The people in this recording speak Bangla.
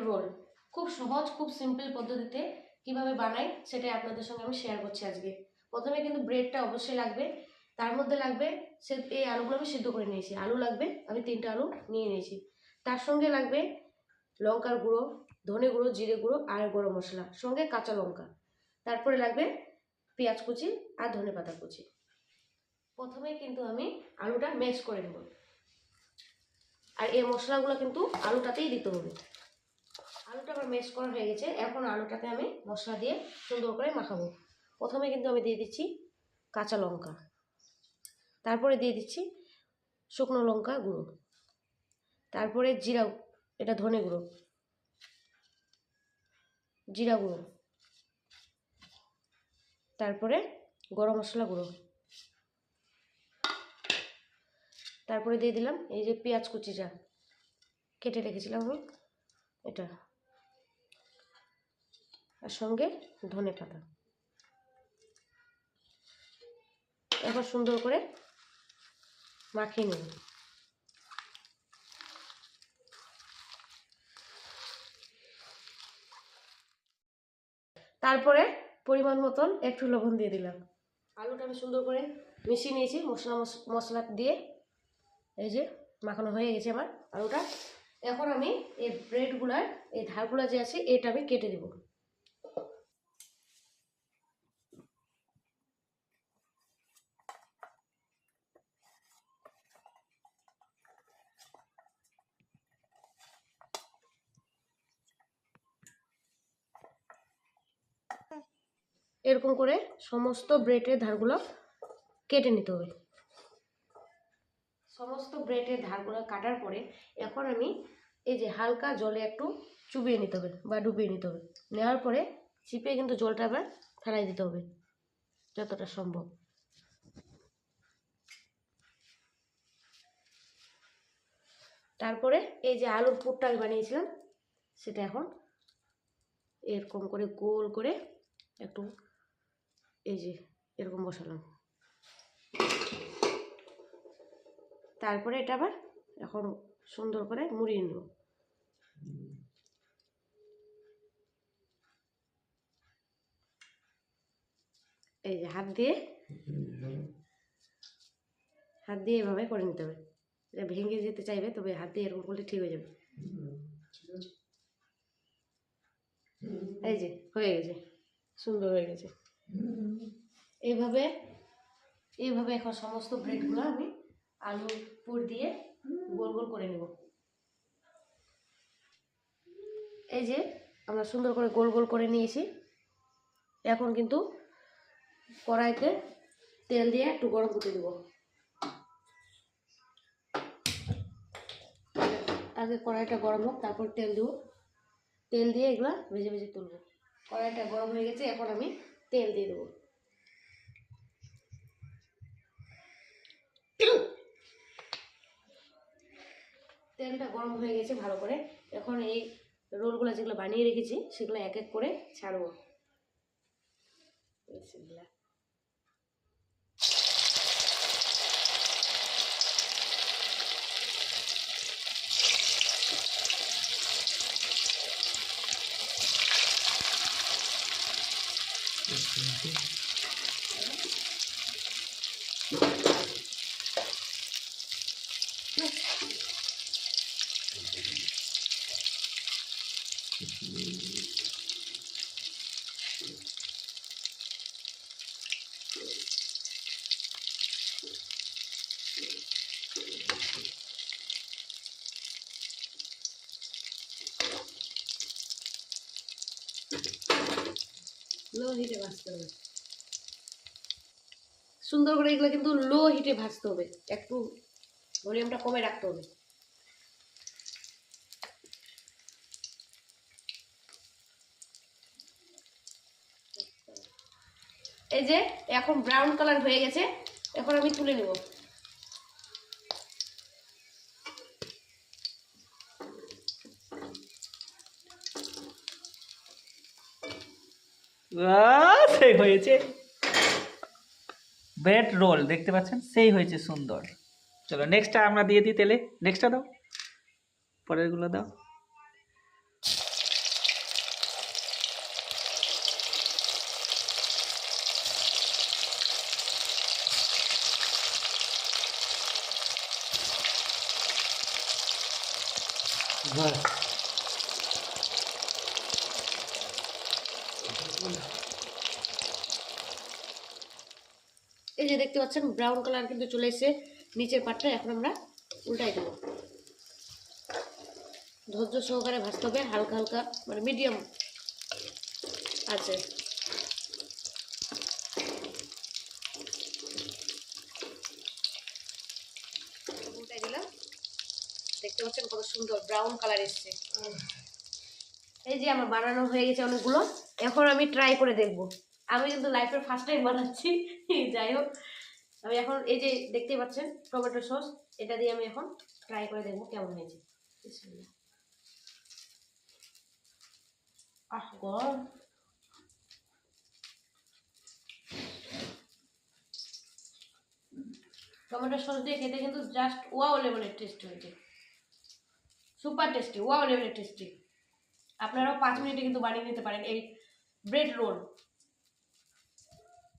রোল খুব সহজ, খুব সিম্পল পদ্ধতিতে কিভাবে বানাই সেটাই আপনাদের সঙ্গে আমি শেয়ার করছি আজকে। প্রথমে কিন্তু ব্রেডটা অবশ্যই লাগবে, তার মধ্যে লাগবে এই আলুগুলো আমি সিদ্ধ করে নিয়েছি। আলু লাগবে, আমি 3টা আলু নিয়ে নিয়েছি। তার সঙ্গে লাগবে লঙ্কার গুঁড়ো, ধনে গুঁড়ো, জিরে গুঁড়ো আর গরম মশলা, সঙ্গে কাঁচা লঙ্কা। তারপরে লাগবে পেঁয়াজ কুচি আর ধনেপাতা কুচি। প্রথমে কিন্তু আমি আলুটা ম্যাশ করে নেব, আর এই মশলাগুলো কিন্তু আলুটাতেই দিতে হবে। আলুটা আমার ম্যাশ করা হয়ে গেছে, এখন আলুটাতে আমি মশলা দিয়ে সুন্দর করে মাখাবো। প্রথমে কিন্তু আমি দিয়ে দিচ্ছি কাঁচা লঙ্কা, তারপরে দিয়ে দিচ্ছি শুকনো লঙ্কা গুঁড়ো, তারপরে জিরা, এটা ধনে গুঁড়ো, জিরা গুঁড়ো, তারপরে গরম মশলা গুঁড়ো, তারপরে দিয়ে দিলাম এই যে পেঁয়াজ কুচিটা কেটে রেখেছিলাম এটা, আর সঙ্গে ধনে পাতা। এবার সুন্দর করে মাখিয়ে নেব। তারপরে পরিমাণ মতন একটু লবণ দিয়ে দিলাম। আলুটা আমি সুন্দর করে মিশিয়ে নিয়েছি মশলা দিয়ে। এই যে মাখানো হয়ে গেছে আমার আলুটা। এখন আমি এই ব্রেডগুলার এই ধারগুলা যে আছে এটা আমি কেটে দেব। এরকম করে সমস্ত ব্রেডের ধারগুলো কেটে নিতে হবে। সমস্ত ব্রেডের ধারগুলো কাটার পরে এখন আমি এই যে হালকা জলে একটু চুবিয়ে নিতে হবে বা ডুবিয়ে নিতে হবে। নেওয়ার পরে চিপে কিন্তু জলটা আবার ফেলাই দিতে হবে যতটা সম্ভব। তারপরে এই যে আলুর পুরটা আমি বানিয়েছিলাম সেটা এখন এরকম করে গোল করে একটু এই যে এরকম বসালাম। তারপরে এটা আবার এখন সুন্দর করে মুড়িয়ে নেব। এই যে হাত দিয়ে এভাবে করে নিতে হবে। এটা ভেঙে যেতে চাইবে, তবে হাত দিয়ে এরকম করলে ঠিক হয়ে যাবে। এই যে হয়ে গেছে, সুন্দর হয়ে গেছে। এইভাবে এখন সমস্ত ব্রেডগুলো আমি আলুর পুর দিয়ে গোল গোল করে নেব। এই যে আমরা সুন্দর করে গোল গোল করে নিয়েছি। এখন কিন্তু কড়াইতে তেল দিয়ে একটু গরম করতে দেব। আগে কড়াইটা গরম হোক, তারপর তেল দেবো। তেল দিয়ে এগুলো ভেজে ভেজে তুলবো। কড়াইটা গরম হয়ে গেছে, এখন আমি তেল দিয়ে দেবো। তেলটা গরম হয়ে গেছে ভালো করে। এখন এই রোলগুলো যেগুলো বানিয়ে রেখেছি সেগুলো এক এক করে ছাড়বো। লো হিটে ভাজতে হবে সুন্দর করে। এগুলো কিন্তু লো হিটে ভাজতে হবে, একটু ভলিউমটা কমে রাখতে হবে। এই যে এখন ব্রাউন কালার হয়ে গেছে, এখন আমি তুলে নেব। সেই হয়েছে ব্রেড রোল, দেখতে পাচ্ছেন সেই হয়েছে সুন্দর। চলো নেক্সটটা আমরা দিয়ে দিই তেলে। নেক্সটটা দাও, পরেরগুলো দাও। এই যে দেখতে পাচ্ছেন ব্রাউন কালার কিন্তু চলে এসেছে নিচের পাটটা। এখন আমরা উল্টাই দেবো। ধৈর্য সহকারে ভাজতে হবে, হালকা হালকা মানে মিডিয়াম আছে। উল্টাই দিলাম। দেখতে পাচ্ছেন কত সুন্দর ব্রাউন কালার এসছে। এই যে আমার বানানো হয়ে গেছে অনেকগুলো। এখন আমি ট্রাই করে দেখব। আমি কিন্তু লাইফের ফার্স্ট টাইম বানাচ্ছি। যাই হোক, আমি এখন এই যে দেখতেই পাচ্ছেন টমেটো সস, এটা দিয়ে আমি এখন ট্রাই করে দেখবো কেমন হয়েছে। বিসমিল্লাহ। আহ গরম। টমেটো সস দিয়ে খেতে কিন্তু জাস্ট ওয়াও লেভেলের টেস্ট হয়েছে। সুপার টেস্টি, ওয়াও লেভেলের টেস্টি। আপনারাও 5 মিনিটে কিন্তু বানিয়ে নিতে পারেন এই ব্রেড রোল।